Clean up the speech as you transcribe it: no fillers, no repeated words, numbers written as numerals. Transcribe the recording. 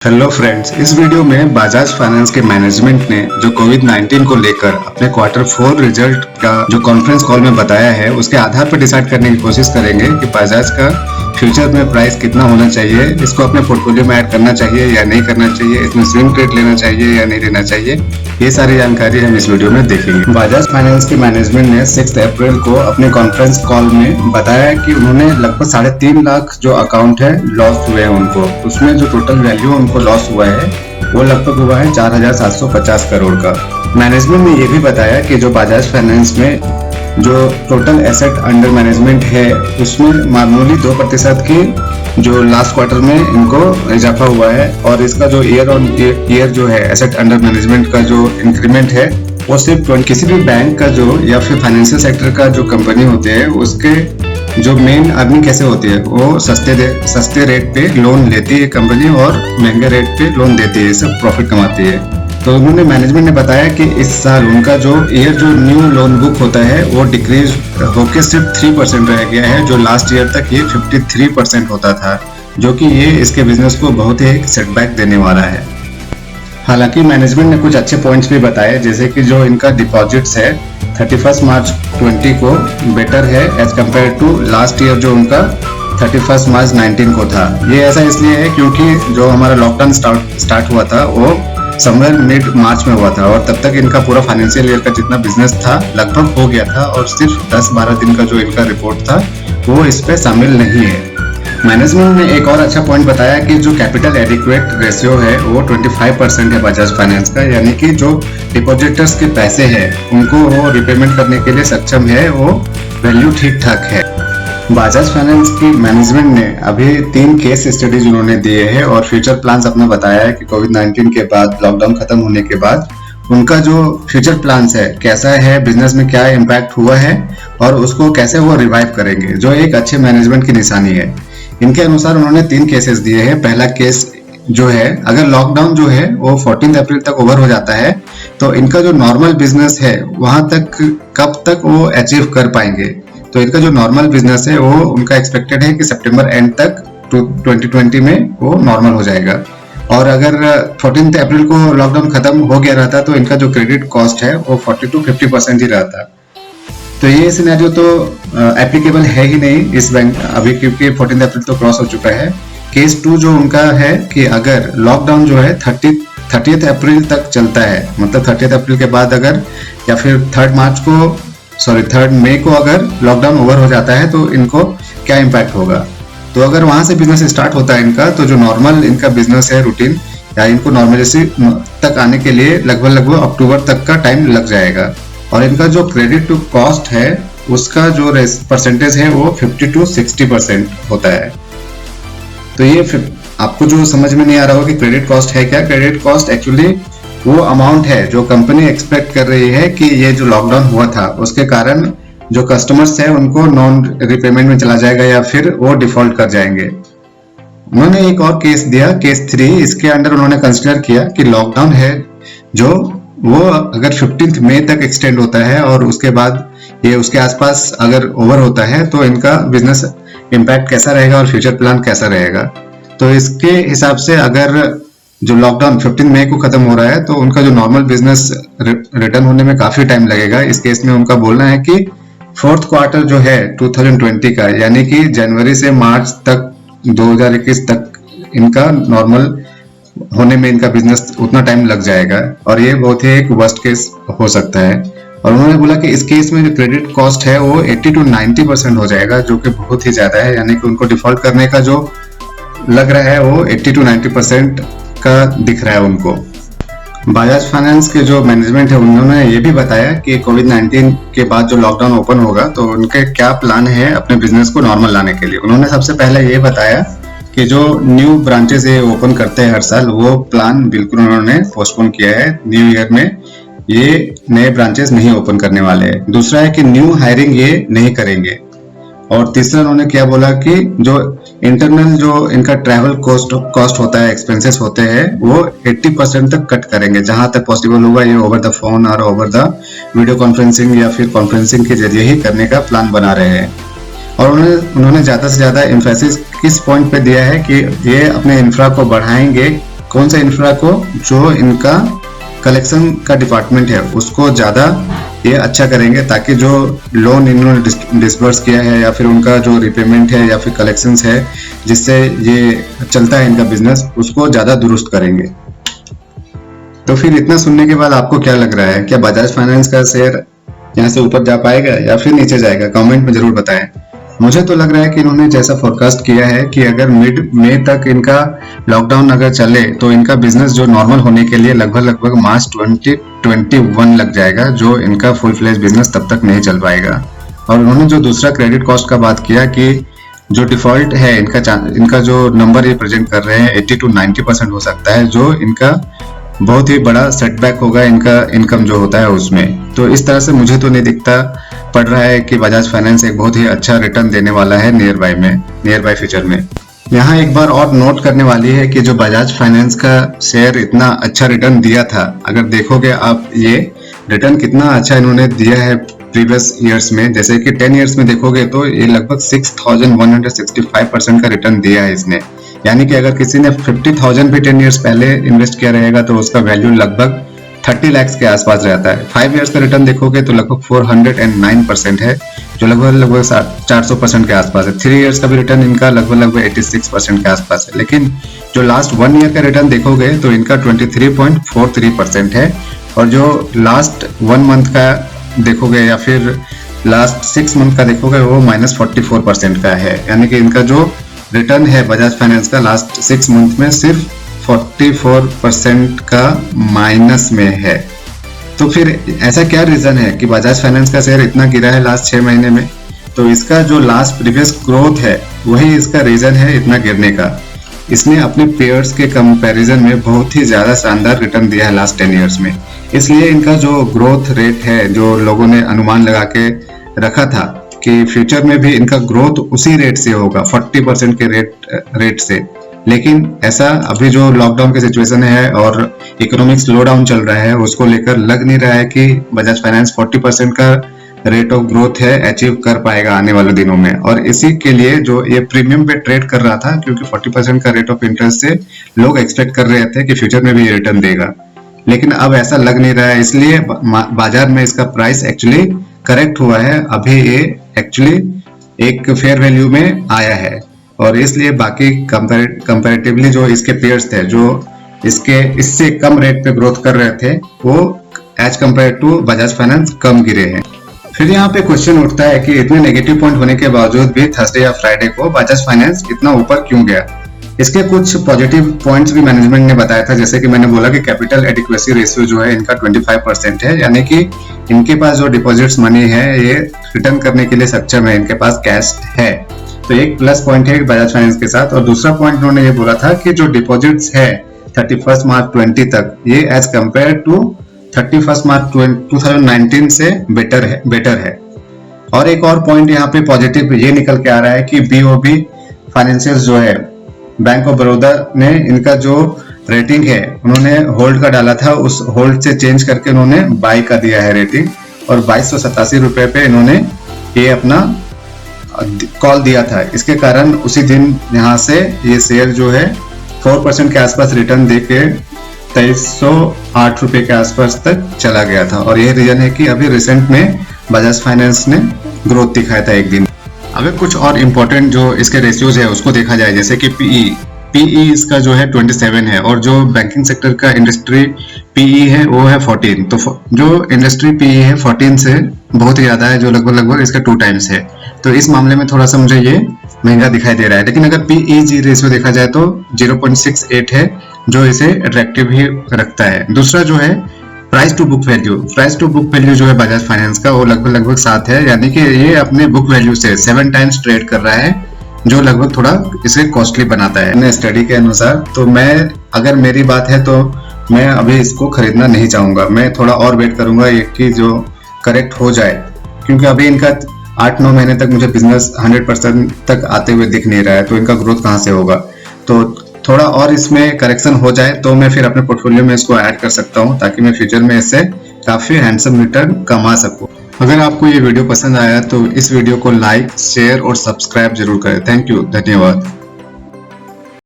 Hello friends, इस video में Bajaj finance के मैनेजमेंट ने जो कोविड-19 को लेकर अपने क्वार्टर 4 रिजल्ट का जो कॉन्फ्रेंस कॉल में बताया है, उसके आधार पर डिसाइड करने की कोशिश करेंगे कि बजाज का फ्यूचर में प्राइस कितना होना चाहिए, इसको अपने पोर्टफोलियो में ऐड करना चाहिए या नहीं करना चाहिए, इसमें स्विंग ट्रेड लेना चाहिए या नहीं लेना चाहिए। ये सारी जानकारी हम इस वीडियो में देखेंगे। बजाज फाइनेंस के मैनेजमेंट ने 6 अप्रैल को अपने कॉन्फ्रेंस कॉल में बताया कि उन्होंने लगभग 3.5 लाख जो अकाउंट है लॉस हुए हैं उनको, उसमें जो टोटल वैल्यू उनको लॉस हुआ है वो लगभग हुआ है 4,750 करोड़ का। मैनेजमेंट ने ये भी बताया कि जो बजाज फाइनेंस में जो टोटल एसेट अंडर मैनेजमेंट है उसमें मामूली 2% की जो लास्ट क्वार्टर में इनको इजाफा हुआ है, और इसका जो ईयर ऑन ईयर जो है एसेट अंडर मैनेजमेंट का जो इंक्रीमेंट है वो सिर्फ किसी भी बैंक का जो या फिर फाइनेंशियल सेक्टर का जो कंपनी होते हैं उसके जो मेन अर्निंग कैसे होती है, वो सस्ते रेट पे लोन लेती है कंपनी और महंगे रेट पे लोन देती है, सब प्रॉफिट कमाती है। तो उन्होंने मैनेजमेंट ने बताया कि इस साल उनका जो न्यू लोन बुक होता है वो डिक्रीज होकर सिर्फ 3% रह गया है, जो लास्ट ईयर तक ये 53% होता था, जो कि ये इसके बिजनेस को बहुत ही सेटबैक देने वाला है। हालांकि मैनेजमेंट ने कुछ अच्छे पॉइंट्स भी बताए, जैसे कि जो इनका डिपॉजिट्स है 31 मार्च 20 को बेटर है as compare to last year जो उनका 31 मार्च 19 को था। ये ऐसा इसलिए है क्योंकि जो हमारा लॉकडाउन स्टार्ट हुआ था वो समवेयर मिड मार्च में हुआ था, और तब तक इनका पूरा फाइनेंशियल ईयर का जितना बिजनेस था लगभग हो गया था, और सिर्फ 10-12 दिन का जो इनका रिपोर्ट था वो इस पे शामिल नहीं है। मैनेजमेंट ने एक और अच्छा पॉइंट बताया कि जो कैपिटल एडिक्वेट रेशियो है वो 25% है बजाज फाइनेंस का, यानी कि जो डिपॉजिटर्स के पैसे हैं उनको वो रिपेमेंट करने के लिए सक्षम है, वो वैल्यू ठीक ठाक है। बजाज फाइनेंस की मैनेजमेंट ने अभी 3 केस स्टडीज उन्होंने दिए हैं और फ्यूचर प्लान्स अपना बताया है कि कोविड-19 के बाद, लॉकडाउन खत्म होने के बाद उनका जो फ्यूचर प्लान्स है कैसा है, बिजनेस में क्या इम्पैक्ट हुआ है और उसको कैसे वो रिवाइव करेंगे, जो एक अच्छे मैनेजमेंट की निशानी है। इनके अनुसार उन्होंने 3 केसेस दिए हैं। पहला केस जो है, अगर लॉकडाउन जो है वो 14 अप्रैल तक ओवर हो जाता है तो इनका जो नॉर्मल बिजनेस है वहां तक कब तक वो अचीव कर पाएंगे। तो इनका जो नॉर्मल बिजनेस है वो उनका एक्सपेक्टेड है कि सितंबर एंड तक 2020 में वो नॉर्मल हो जाएगा। और अगर 14 अप्रैल को लॉकडाउन खत्म हो गया रहता तो इनका जो क्रेडिट कॉस्ट है वो 40 to 50% ही रहता। तो ये सिनेरियो तो एप्लीकेबल है ही नहीं इस बैंक अभी, क्योंकि 14 अप्रैल तो क्रॉस हो चुका है। केस 2 जो उनका है कि अगर लॉकडाउन जो है 30 अप्रैल तक चलता है, मतलब 30 अप्रैल के बाद अगर या फिर 3 मई को अगर लॉकडाउन ओवर हो जाता है तो इनको क्या इम्पैक्ट होगा। तो अगर वहां से बिजनेस स्टार्ट होता है इनका, तो जो नॉर्मल इनका बिजनेस है रूटीन या इनको नॉर्मलिटी तक आने के लिए लगभग अक्टूबर तक का टाइम लग जाएगा। और इनका जो क्रेडिट टू कॉस्ट है उसका जो परसेंटेज है वो 50 to 60% होता है। तो ये आपको जो समझ में नहीं आ रहा हो कि क्रेडिट कॉस्ट है क्या, क्रेडिट कॉस्ट एक्चुअली वो अमाउंट है जो कंपनी एक्सपेक्ट कर रही है कि ये जो लॉकडाउन हुआ था उसके कारण जो कस्टमर्स है उनको नॉन रिपेमेंट में चला जाएगा या फिर वो डिफॉल्ट कर जाएंगे। उन्होंने एक और केस दिया, केस 3। इसके अंडर उन्होंने कंसिडर किया कि लॉकडाउन है जो वो अगर 15 मई तक एक्सटेंड होता है और उसके बाद ये उसके आसपास अगर ओवर होता है तो इनका बिजनेस इम्पैक्ट कैसा रहेगा और फ्यूचर प्लान कैसा रहेगा। तो इसके हिसाब से अगर जो लॉकडाउन 15 मई को खत्म हो रहा है तो उनका जो नॉर्मल बिजनेस रिटर्न होने में काफी टाइम लगेगा। इस केस में उनका बोलना है कि 4th क्वार्टर जो है 2020 का, यानी कि जनवरी से मार्च तक 2021 तक इनका नॉर्मल होने में इनका बिजनेस उतना टाइम लग जाएगा, और ये बहुत ही एक वर्स्ट केस हो सकता है। और उन्होंने बोला कि इस केस में जो क्रेडिट कॉस्ट है वो 80 to 90% हो जाएगा, जो कि बहुत ही ज्यादा है, यानी कि उनको डिफॉल्ट करने का जो लग रहा है वो 80 to 90% का दिख रहा है उनको। बजाज फाइनेंस के जो मैनेजमेंट है उन्होंने ये भी बताया कि कोविड-19 के बाद जो लॉकडाउन ओपन होगा तो उनके क्या प्लान है अपने बिजनेस को नॉर्मल लाने के लिए। उन्होंने सबसे पहले ये बताया कि जो न्यू ब्रांचेस ये ओपन करते हैं हर साल, वो प्लान बिल्कुल उन्होंने पोस्टपोन किया है। न्यू ईयर में ये नए ब्रांचेस नहीं ओपन करने वाले हैं। दूसरा है कि न्यू हायरिंग ये नहीं करेंगे। और तीसरा उन्होंने क्या बोला कि जो इंटरनल जो इनका ट्रैवल कॉस्ट होता है, एक्सपेंसेस होते हैं, वो 80% तक कट करेंगे। जहां तक पॉसिबल होगा ये ओवर द फोन और ओवर द वीडियो कॉन्फ्रेंसिंग या फिर कॉन्फ्रेंसिंग के जरिए ही करने का प्लान बना रहे हैं। और उन्होंने ज्यादा से ज्यादा एम्फेसिस किस पॉइंट पे दिया है कि ये अपने इंफ्रा को बढ़ाएंगे कौन सा इंफ्रा को? जो इनका कलेक्शन का डिपार्टमेंट है उसको ज़्यादा ये अच्छा करेंगे, ताकि जो लोन इन्होंने डिसबर्स किया है या फिर उनका जो रिपेमेंट है या फिर कलेक्शंस है जिससे ये चलता है इनका बिजनेस, उसको ज़्यादा दुरुस्त करेंगे। तो फिर इतना सुनने के बाद आपको क्या लग रहा है? क्या बजाज फाइनेंस का शेयर यहाँ से ऊपर जा पाएगा या फिर नीचे जाएगा? कमेंट में जरूर बताएं। मुझे तो लग रहा है कि इन्होंने जैसा फोरकास्ट किया है कि अगर मिड मई तक इनका लॉकडाउन अगर चले तो इनका बिजनेस जो नॉर्मल होने के लिए लगभग मार्च 2021 लग जाएगा, जो इनका फुल फ्लेज बिजनेस तब तक नहीं चल पाएगा। और उन्होंने जो दूसरा क्रेडिट कॉस्ट का बात किया कि जो डिफॉल्ट है इनका जो नंबर ये प्रेजेंट कर रहे हैं 80 to 90% हो सकता है, जो इनका बहुत ही बड़ा सेटबैक होगा इनका इनकम जो होता है उसमें। तो इस तरह से मुझे तो नहीं दिखता पड़ रहा है कि बजाज फाइनेंस एक बहुत ही अच्छा रिटर्न देने वाला है नियर बाय फ्यूचर में। यहाँ एक बार और नोट करने वाली है कि जो बजाज फाइनेंस का शेयर इतना अच्छा रिटर्न दिया था, अगर देखोगे आप ये रिटर्न कितना अच्छा इन्होंने दिया है प्रीवियस ईयर्स में, जैसे कि 10 ईयर्स में देखोगे तो ये लगभग 6165% का रिटर्न दिया है इसने। यानी कि अगर किसी ने 50,000 भी 10 ईयर्स पहले इन्वेस्ट किया रहेगा तो उसका वैल्यू लगभग 30 लाख के आसपास रहता है। 5 ईयर्स का रिटर्न देखोगे तो लगभग 409% है, जो लगभग 400% के आसपास है। 3 ईयर्स का भी रिटर्न इनका लगभग 86% के आसपास है। लेकिन जो लास्ट 1 ईयर का रिटर्न देखोगे तो इनका 23.43% है, और जो लास्ट 1 मंथ का देखोगे या फिर लास्ट 6 मंथ का देखोगे वो -44% का है। यानी कि इनका जो रिटर्न है बजाज फाइनेंस का लास्ट 6 मंथ में सिर्फ 44% का माइनस में है। तो फिर ऐसा क्या रीजन है कि बजाज फाइनेंस का शेयर इतना गिरा है लास्ट 6 महीने में? तो इसका जो लास्ट प्रीवियस ग्रोथ है वही इसका रीजन है इतना गिरने का। इसने अपने पेयर्स के कंपैरिजन में बहुत ही ज्यादा शानदार रिटर्न दिया है लास्ट 10 ईयर्स में। इसलिए इनका जो ग्रोथ रेट है, जो लोगों ने अनुमान लगा के रखा था कि फ्यूचर में भी इनका ग्रोथ उसी रेट से होगा, 40% के रेट से। लेकिन ऐसा अभी जो लॉकडाउन की सिचुएशन है और इकोनॉमिक स्लो डाउन चल रहा है उसको लेकर लग नहीं रहा है कि बजाज फाइनेंस 40% का रेट ऑफ ग्रोथ है अचीव कर पाएगा आने वाले दिनों में। और इसी के लिए जो ये प्रीमियम पे ट्रेड कर रहा था, क्योंकि 40% का रेट ऑफ इंटरेस्ट से लोग एक्सपेक्ट कर रहे थे कि फ्यूचर में भी ये रिटर्न देगा। लेकिन अब ऐसा लग नहीं रहा है, इसलिए बाजार में इसका प्राइस एक्चुअली करेक्ट हुआ है। अभी ये एक्चुअली एक फेयर वैल्यू में आया है, और इसलिए बाकी कंपैरेटिवली जो इसके पेयर्स थे जो इससे कम रेट पे ग्रोथ कर रहे थे वो as compare to Bajaj Finance कम गिरे हैं। फिर यहाँ पे क्वेश्चन उठता है कि इतने नेगेटिव पॉइंट होने के बावजूद भी थर्सडे या फ्राइडे को बजाज फाइनेंस इतना ऊपर क्यों गया? इसके कुछ पॉजिटिव पॉइंट्स भी मैनेजमेंट ने बताया था, जैसे कि मैंने बोला कि कैपिटल एडिक्वेसी रेशियो जो है इनका 25% है, यानी कि इनके पास जो डिपॉजिट्स मनी है ये रिटर्न करने के लिए सक्षम है, इनके पास कैश है। तो एक प्लस पॉइंट है बजाज फाइनेंस के साथ। और दूसरा पॉइंट उन्होंने ये बोला था कि जो डिपॉजिट्स है 31 मार्च 20 तक ये एज कम्पेयर टू 31 मार्च 2019 से बेटर है। और एक और पॉइंट यहाँ पे पॉजिटिव ये निकल के आ रहा है कि BOB फाइनेंशियल जो है बैंक ऑफ बड़ौदा ने इनका जो रेटिंग है उन्होंने होल्ड का डाला था, उस होल्ड से चेंज करके उन्होंने बाई का दिया है रेटिंग, और 2287 रुपए पे इन्होंने ये अपना कॉल दिया था। इसके कारण उसी दिन यहाँ से ये शेयर जो है 4% के आसपास रिटर्न देके 2308 रुपए के आसपास तक चला गया था। और यही रीजन है कि अभी रिसेंट में बजाज फाइनेंस ने ग्रोथ दिखाया था एक दिन। अगर कुछ और इम्पोर्टेंट जो इसके रेशियोज है उसको देखा जाए, जैसे कि पीई इसका जो है 27 है, और जो बैंकिंग सेक्टर का इंडस्ट्री पीई है वो है 14। तो जो इंडस्ट्री पीई है 14 से बहुत ही ज्यादा है, जो लगभग इसका 2 टाइम्स है। तो इस मामले में थोड़ा सा मुझे ये महंगा दिखाई दे रहा है। लेकिन अगर पीईजी रेशियो देखा जाए तो 0.68 है, जो इसे अट्रैक्टिव ही रखता है। दूसरा जो है प्राइस टू बुक वैल्यू जो है बजाज फाइनेंस का वो लगभग 7 है, यानी कि ये अपने बुक वैल्यू से 7 टाइम्स ट्रेड कर रहा है, जो लगभग थोड़ा इसे कॉस्टली बनाता है अपने स्टडी के अनुसार। तो अगर मेरी बात है तो मैं अभी इसको खरीदना नहीं चाहूंगा, मैं थोड़ा और वेट करूंगा ये कि जो करेक्ट हो जाए, क्योंकि अभी इनका 8-9 महीने तक मुझे बिजनेस 100% तक आते हुए दिख नहीं रहा है, तो इनका ग्रोथ कहाँ से होगा। तो थोड़ा और इसमें करेक्शन हो जाए तो मैं फिर अपने पोर्टफोलियो में इसको ऐड कर सकता हूँ, ताकि मैं फ्यूचर में इससे काफी हैंडसम रिटर्न कमा सकूँ। अगर आपको ये वीडियो पसंद आया तो इस वीडियो को लाइक, शेयर और सब्सक्राइब जरूर करें। थैंक यू, धन्यवाद।